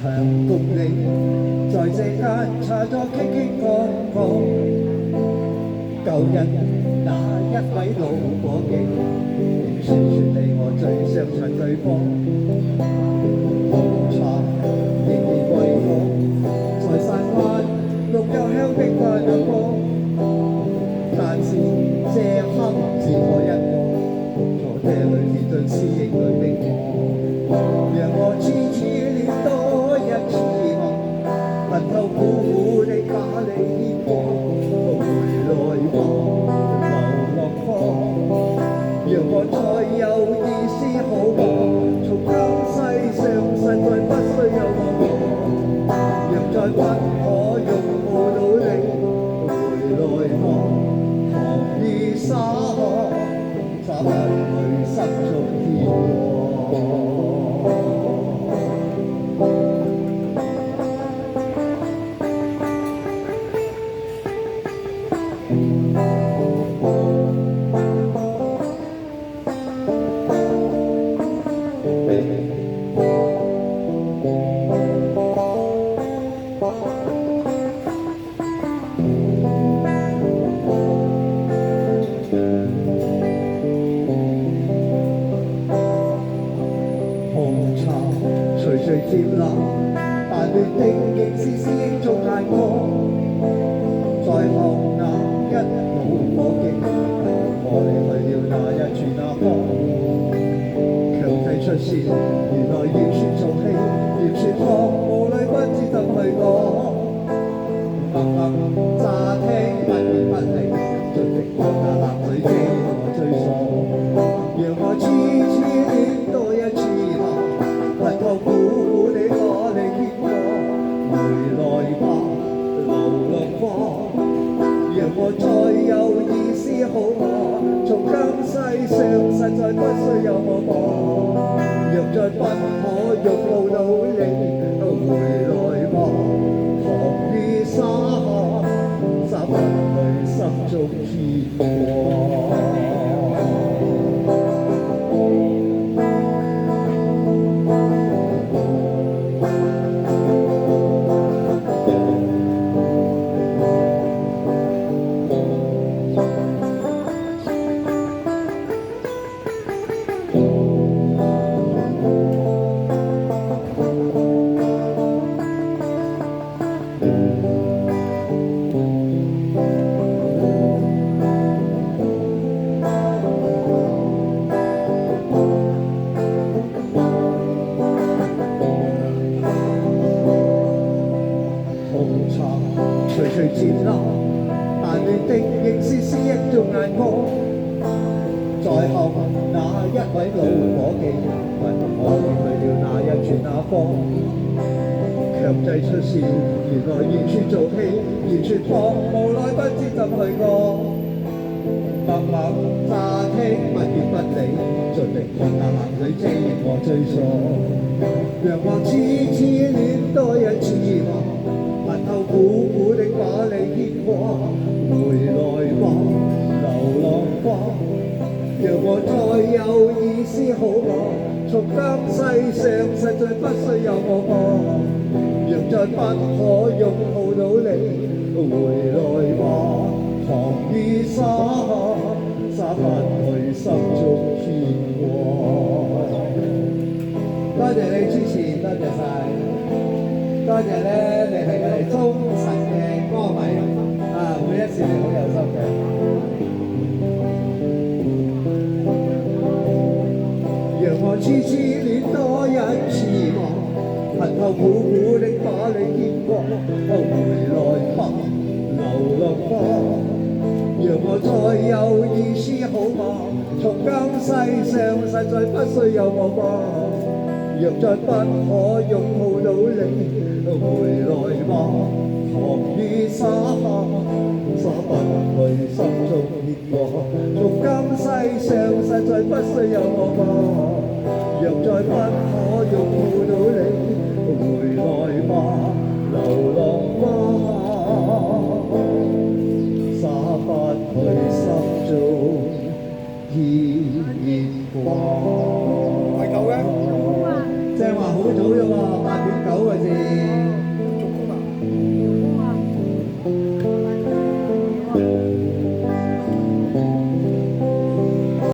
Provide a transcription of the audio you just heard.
曾共你在這間茶座傾傾講講，舊日那一位老伙計，仍說你我最相襯對方。紅茶仍然為我在散發綠幽香的花陽光，但是這刻只我一個，坐這裏面對思憶裏的我，讓我痴痴戀多一次望，恨透苦苦地把你牽過，回來吧，流浪方，讓我再有意思好過，從今世上實在不需有我，若再不可擁抱到你，回來吧，糖衣灑下，灑不去心中天光。隨隨漸冷，但亂的仍是思憶中眼光。在後那一老伙計，我離去了那一處那方，強制出線，原來要說做戲，要說謊，無慮不知怎去講。默默乍聽不言不理，盡力讓那男女知我最傻，讓我痴痴戀多一次望，恨透苦苦地把你牽過，回來吧，流浪花，讓我再有意思好過，從今世上實在不需有我幫，若再不可擁抱到你，回來吧，糖衣灑下，灑不去心中天光。隨隨漸冷，但亂的仍是思憶中眼光。在後那一位老伙計，問我去了那一處那方，強制出線，原來完全做戲，完全謊，無奈不知怎去講。默默乍聽不言不理，盡力讓那男女遮掩我最傻，讓我痴痴戀多一次望，恨透苦苦地把你牽過，回來吧，流浪花，讓我再有意思好過，從今世上實在不需有我幫，若再不可擁抱到你，回來吧，糖衣灑下，灑不去心中天光。多謝你支持，多謝晒。多謝咧，你係我哋忠實嘅歌迷啊！每一次你好有心嘅，讓我痴痴戀多一次望，恨透苦苦地把你牽過，回來吧，流浪花，讓我再有意思好嗎？從今世上實在不需有我吧。若再不可擁抱到你，回來吧，糖雨灑下，灑不去心中牽掛。從今世上實在不需有我吧。若再不可擁抱到你，回來吧，流浪吧，灑不去心中牽掛。係夠嘅。正話好早啫喎，8.9個字。